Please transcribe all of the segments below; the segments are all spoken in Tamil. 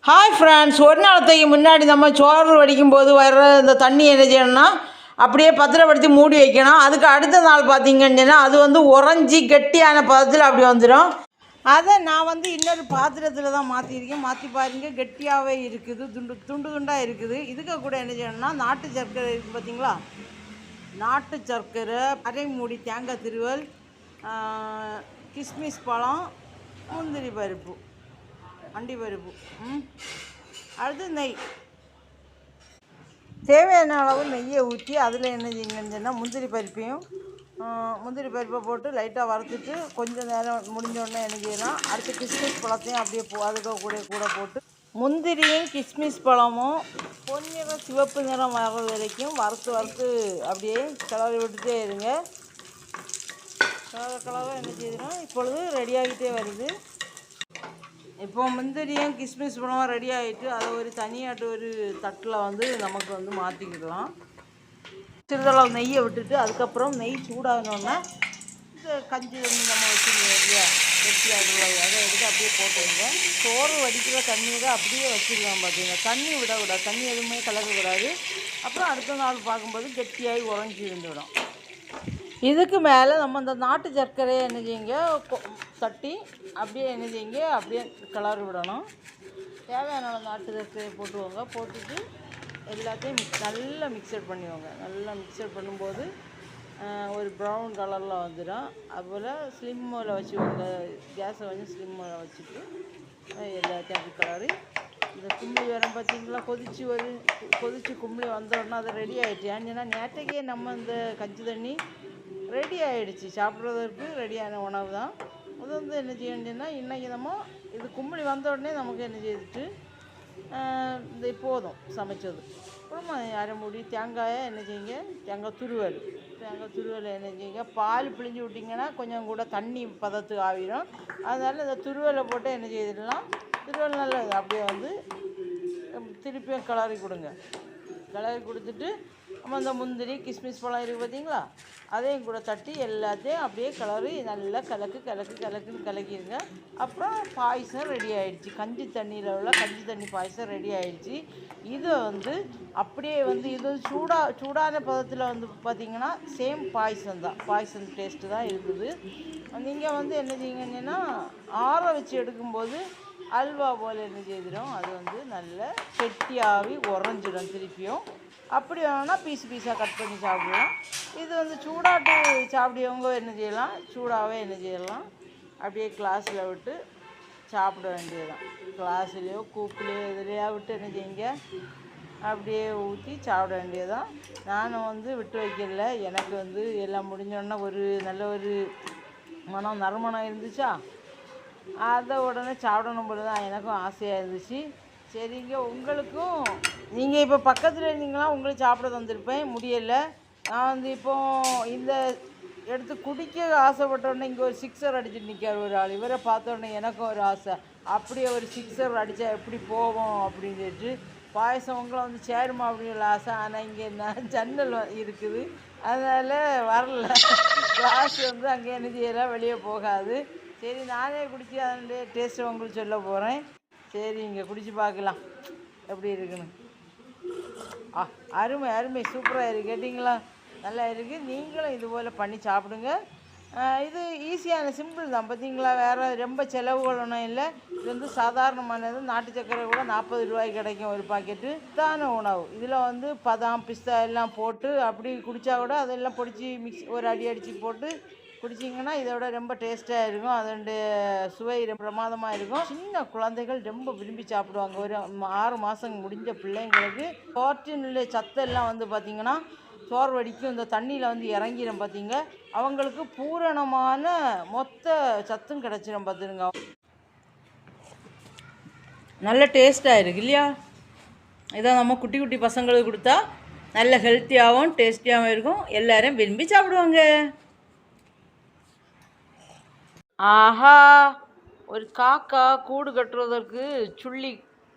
ஹாய் ஃப்ரெண்ட்ஸ், ஒரு நாளத்துக்கு முன்னாடி நம்ம சோறு வடிக்கும்போது வர்ற இந்த தண்ணி என்ன செய்யணும்னா அப்படியே பத்திரப்படுத்தி மூடி வைக்கணும். அதுக்கு அடுத்த நாள் பார்த்தீங்கன்னா அது உறைஞ்சி கெட்டியான பதத்தில் அப்படி வந்துடும். அதை நான் இன்னொரு பாத்திரத்தில் தான் மாற்றிருக்கேன். மாற்றி பாருங்க, கெட்டியாகவே இருக்குது, துண்டாக இருக்குது. இதுக்கு கூட என்ன செய்யணும்னா நாட்டு சர்க்கரை இருக்குது பார்த்தீங்களா, நாட்டு சர்க்கரை, அரை மூடி தேங்காய் திருவல், கிஸ்மிஸ் பழம், முந்திரி பருப்பு, அண்டி பருப்பு, அடுத்து நெய், தேவையான அளவு நெய்யை ஊற்றி அதில் என்ன செய்யுங்கன்னு சொன்னால் முந்திரி பருப்பை போட்டு லைட்டாக வறுத்துட்டு கொஞ்சம் நேரம் முடிஞ்சோடனே என்ன செய்யலாம், அடுத்து கிஸ்மிஸ் பழத்தையும் அப்படியே அதுக்கு கூட போட்டு முந்திரியும் கிஸ்மிஸ் பழமும் பொன்னிறம் சிவப்பு நிறம் வர்ற வரைக்கும் வறுத்து அப்படியே கிளறி விட்டுட்டே இருங்க. கலவை என்ன செய்யணும், இப்பொழுது ரெடி ஆகிட்டே வருது. இப்போ முந்திரியும் கிஸ்மிஸ் பழம் ரெடி ஆகிட்டு அதை ஒரு தனியாட்டு ஒரு தட்டில் நமக்கு மாற்றிக்கிடலாம். சிறிதளவு நெய்யை விட்டுட்டு அதுக்கப்புறம் நெய் சூடாகணுன்னா இந்த கஞ்சி தண்ணி நம்ம வச்சுருக்கோம் இல்லையா, கெட்டியாக அதை எடுத்து அப்படியே போட்டுருங்க. சோறு வடிக்கிற தண்ணியை தான் அப்படியே வச்சுருக்கோம். பார்த்தீங்கன்னா தண்ணி விடக்கூடாது, தண்ணி எதுவுமே கலக்கக்கூடாது. அப்புறம் அடுத்த நாள் பார்க்கும்போது கெட்டியாகி உறைஞ்சி இருந்துவிடும். இதுக்கு மேலே நம்ம இந்த நாட்டு சர்க்கரையை என்ன செய்யுங்க, தட்டி அப்படியே என்ன செய்யுங்க, அப்படியே கிளறி விடணும். தேவையான நாட்டு சர்க்கரையை போட்டுட்டு எல்லாத்தையும் நல்லா மிக்சர் பண்ணிவோங்க. நல்லா மிக்சர் பண்ணும்போது ஒரு ப்ரௌன் கலரில் வந்துடும். அதுபோல் ஸ்லிம்மில் வச்சுக்கோங்க, கேஸை ஸ்லிம்மில் வச்சுட்டு எல்லாத்தையும் அப்படி கிளறி இந்த கும்பி வரம் பார்த்தீங்களா, கொதிச்சு கும்பி வந்தோடனே அது ரெடி ஆகிடுச்சு. ஏன்னா நேற்றைக்கே நம்ம இந்த கஞ்சி தண்ணி ரெடி ஆகிடுச்சு, சாப்பிட்றதுக்கு ரெடியான உணவு தான். அது என்ன செய்ய வேண்டியதுன்னா இன்றைக்கி நம்ம இது கும்பி வந்த உடனே நமக்கு என்ன செய்துட்டு இந்த போதும் சமைச்சது. அப்புறமா அரை மூடி தேங்காயை என்ன செய்யுங்க, தேங்காய் துருவல் என்ன செய்யுங்க, பால் பிழிஞ்சு விட்டிங்கன்னா கொஞ்சம் கூட தண்ணி பதத்துக்கு ஆகிடும். அதனால் இந்த துருவலை போட்டு என்ன செய்திடலாம், துருவல் நல்லா அப்படியே திருப்பியும் கிளறி கொடுத்துட்டு நம்ம இந்த முந்திரி கிஸ்மிஸ் பழம் இருக்குது பார்த்தீங்களா, அதையும் கூட தட்டி எல்லாத்தையும் அப்படியே கிளறி நல்லா கலக்குன்னு கலக்கிடுங்க. அப்புறம் பாயசம் ரெடி ஆகிடுச்சு. கஞ்சி தண்ணி பாயசம் ரெடி ஆகிடுச்சு. இதை அப்படியே இது சூடான பதத்தில் பார்த்திங்கன்னா சேம் பாயசம் டேஸ்ட்டு தான் இருக்குது. நீங்கள் என்ன செய்யுங்கன்னா ஆற வச்சு எடுக்கும்போது அல்வா போல் என்ன செய்திடும், அது நல்லா கெட்டியாகி உறைஞ்சிடும் திருப்பியும். அப்படி வேணும்னா பீஸாக கட் பண்ணி சாப்பிடுவோம். இது சூடாட்டு சாப்பிடுவவங்க என்ன செய்யலாம், சூடாகவே என்ன செய்யலாம், அப்படியே கிளாஸில் விட்டு சாப்பிட வேண்டியதுதான். கிளாஸ்லேயோ கூப்புலேயோ எதுலையா விட்டு என்ன செய்யுங்க, அப்படியே ஊற்றி சாப்பிட வேண்டியதுதான். நானும் விட்டு வைக்கல. எனக்கு எல்லாம் முடிஞ்சோடனே ஒரு நல்ல ஒரு நறுமணம் இருந்துச்சா, அதை உடனே சாப்பிடணும் போல தான் எனக்கும் ஆசையாக இருந்துச்சு. சரிங்க, உங்களுக்கும் நீங்கள் இப்போ பக்கத்தில் இருந்தீங்களா உங்களுக்கு சாப்பிட தந்திருப்பேன், முடியலை. நான் இப்போது இந்த எடுத்து குடிக்க ஆசைப்பட்டோடனே இங்கே ஒரு சிக்ஸர் அடிச்சுட்டு நிற்கார் ஒரு ஆள். இவரை பார்த்தோன்னே எனக்கும் ஒரு ஆசை, அப்படியே ஒரு சிக்ஸர் அடித்தா எப்படி போவோம் அப்படின்னு சொல்லிட்டு. பாயசம் உங்களை சேருமா அப்படிங்கிற ஆசை. ஆனால் இங்கே ஜன்னல் இருக்குது, அதனால் வரல. கிளாஸ் அங்கே என்ன செய்யலாம், வெளியே போகாது. சரி, நானே குடித்து அதனுடைய டேஸ்ட்டை உங்களுக்கு சொல்ல போகிறேன். சரி, இங்கே குடித்து பார்க்கலாம் எப்படி இருக்குன்னு. அருமை சூப்பராக இருக்குது, கேட்டிங்களா, நல்லா இருக்குது. நீங்களும் இது போல் பண்ணி சாப்பிடுங்க. இது ஈஸியான சிம்பிள் தான் பார்த்தீங்களா, வேறு ரொம்ப செலவுகள் ஒன்றும் இல்லை. இது சாதாரணமானது. நாட்டு சர்க்கரை கூட 40 ரூபாய்க்கு கிடைக்கும் ஒரு பாக்கெட்டு. தான உணவு. இதில் பதாம் பிஸ்தா எல்லாம் போட்டு அப்படி குடித்தா கூட அதெல்லாம் பொடிச்சு ஒரு அடித்து போட்டு குடிச்சிங்கன்னா இதோட ரொம்ப டேஸ்ட்டாக இருக்கும். அதோடைய சுவை பிரமாதமாக இருக்கும். சின்ன குழந்தைகள் ரொம்ப விரும்பி சாப்பிடுவாங்க. ஒரு 6 மாதம் முடிஞ்ச பிள்ளைங்களுக்கு புரோட்டீனுள்ள சத்தெல்லாம் பார்த்திங்கன்னா சோறு வடிக்கும் இந்த தண்ணியில் இறங்கிடும். பார்த்திங்க, அவங்களுக்கு பூரணமான மொத்த சத்தும் கிடச்சிடும். பார்த்துருங்க, நல்ல டேஸ்ட்டாக இருக்குது இல்லையா. இதை நம்ம குட்டி பசங்களுக்கு கொடுத்தா நல்ல ஹெல்த்தியாகவும் டேஸ்டியாகவும் இருக்கும். எல்லோரும் விரும்பி சாப்பிடுவாங்க. ஆஹா, ஒரு காக்கா கூடு கட்டுறதற்கு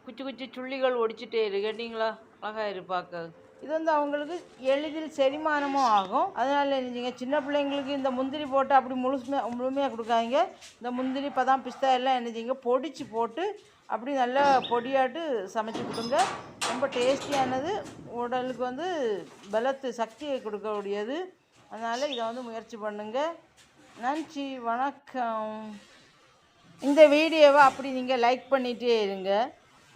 குச்சி சுள்ளிகள் ஒடிச்சிட்டே இருக்கு, கேட்டிங்களா, அழகாக இருப்பாக்க. இது அவங்களுக்கு எளிதில் செரிமானமும் ஆகும். அதனால் என்னங்க, சின்ன பிள்ளைங்களுக்கு இந்த முந்திரி போட்டு அப்படி முழுமையாக கொடுக்காதீங்க. இந்த முந்திரி பதாம் பிஸ்தா எல்லாம் என்ன செய்யுங்க, பொடிச்சு போட்டு அப்படி நல்லா பொடியாட்டு சமைச்சு கொடுங்க. ரொம்ப டேஸ்டியானது, உடலுக்கு வந்து பலத்து சக்தியை கொடுக்கக்கூடியது. அதனால் இதை வந்து முயற்சி பண்ணுங்கள். நன்றி, வணக்கம். இந்த வீடியோவை அப்படி நீங்கள் லைக் பண்ணிகிட்டே இருங்க.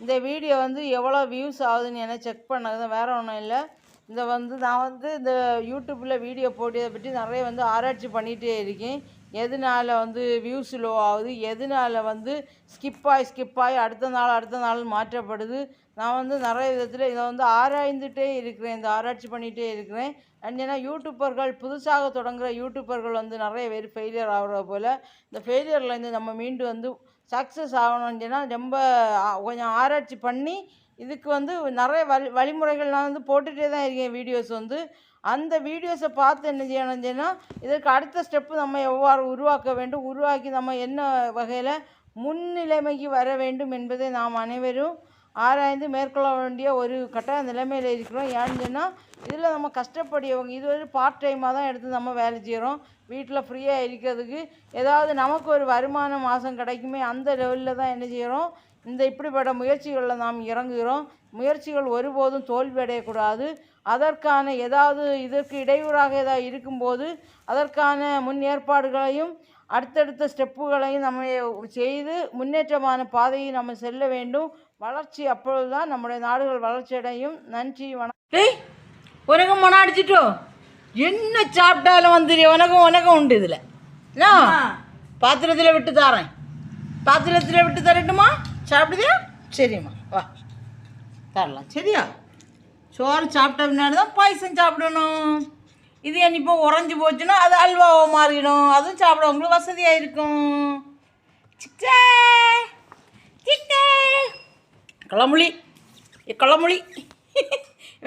இந்த வீடியோ வந்து எவ்வளோ வியூஸ் ஆகுதுன்னு என்ன செக் பண்ணது, வேறு ஒன்றும் இல்லை. நான் வந்து இந்த யூடியூப்பில் வீடியோ போட்டதை பற்றி நிறைய வந்து ஆராய்ச்சி பண்ணிகிட்டே இருக்கேன். எதனால் வந்து வியூஸ் லோ ஆகுது, எதனால் வந்து ஸ்கிப்பாகி அடுத்த நாள் மாற்றப்படுது. நான் வந்து நிறைய விதத்தில் இதை வந்து ஆராய்ந்துகிட்டே இருக்கிறேன், இந்த ஆராய்ச்சி பண்ணிகிட்டே இருக்கிறேன். ஏன்னா யூடியூப்பர்கள், புதுசாக தொடங்குகிற யூடியூப்பர்கள் வந்து நிறைய பேர் ஃபெயிலியர் ஆகிற போல். இந்த ஃபெயிலியர்லேருந்து நம்ம மீண்டு வந்து சக்ஸஸ் ஆகணும்னா ரொம்ப கொஞ்சம் ஆராய்ச்சி பண்ணி இதுக்கு வந்து நிறைய வழிமுறைகள் நான் வந்து போட்டுகிட்டே தான் இருக்கேன் வீடியோஸ் வந்து. அந்த வீடியோஸை பார்த்து என்ன செய்யணும்னா இதற்கு அடுத்த ஸ்டெப்பு நம்ம எவ்வாறு உருவாக்க வேண்டும், உருவாக்கி நம்ம என்ன வகையில் முன்னிலைமைக்கு வர வேண்டும் என்பதை நாம் அனைவரும் ஆராய்ந்து மேற்கொள்ள வேண்டிய ஒரு கட்டாய நிலைமையில் இருக்கிறோம். ஏன்னு சொன்னால் இதில் நம்ம கஷ்டப்படியவங்க, இது ஒரு பார்ட் டைமாக தான் எடுத்து நம்ம வேலை செய்கிறோம். வீட்டில் ஃப்ரீயாக இருக்கிறதுக்கு ஏதாவது நமக்கு ஒரு வருமானம் மாதம் கிடைக்குமே, அந்த லெவலில் தான் என்ன செய்கிறோம், இப்படிப்பட்ட முயற்சிகளில் நாம் இறங்குகிறோம். முயற்சிகள் ஒருபோதும் தோல்வி அடையக்கூடாது. அதற்கான இதற்கு இடையூறாக ஏதாவது இருக்கும்போது அதற்கான முன் ஏற்பாடுகளையும் அடுத்தடுத்த ஸ்டெப்புகளையும் நம்ம செய்து முன்னேற்றமான பாதையை நம்ம செல்ல வேண்டும். வளர்ச்சி அப்பொழுது தான் நம்முடைய நாடுகள் வளர்ச்சி அடையும். நன்றி, வணக்கம். உனக்கும் மனம் அடிச்சிட்டோ, என்ன சாப்பிட்டாலும் வந்துடு, உனக்கும் உண்டு. இதில் பாத்திரத்தில் விட்டு தரேன், பாத்திரத்தில் விட்டு தரட்டுமா? சாப்பிடுதியா? சரிம்மா, வா தரலாம். சரியா? சோறு சாப்பிட்ட பின்னாடி தான் பாயசம் சாப்பிடணும். இது இப்போ உறைஞ்சி போச்சுன்னா அது அல்வாவை மாறிடும், அதுவும் சாப்பிட உங்களுக்கு வசதியாக இருக்கும். சிக்கே சிக்கே கள்ளமொழி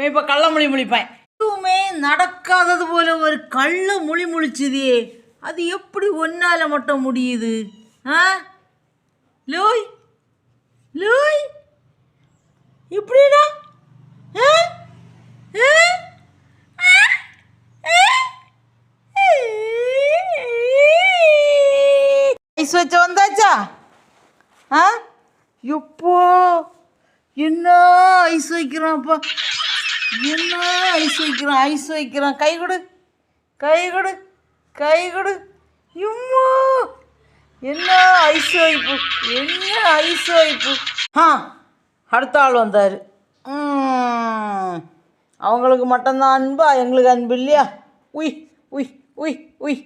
இப்போ கள்ளமொழி முழிப்பேன். எதுவுமே நடக்காதது போல ஒரு கள்ள மொழி முழிச்சுதே, அது எப்படி ஒன்றால் மட்டும் முடியுது? லோய் லோய் இப்படிடா ஐஸ் வச்ச வந்தாச்சா? எப்போ என்ன ஐஸ் வைக்கிறான்ப்பா, என்ன ஐஸ் வைக்கிறான். கை கொடு. எம்மா என்ன ஐஸ் வைப்பு. அடுத்த ஆள் வந்தார். அவங்களுக்கு மட்டும்தான் அன்பா, எங்களுக்கு அன்பு இல்லையா? உய் உய் உய் உய்.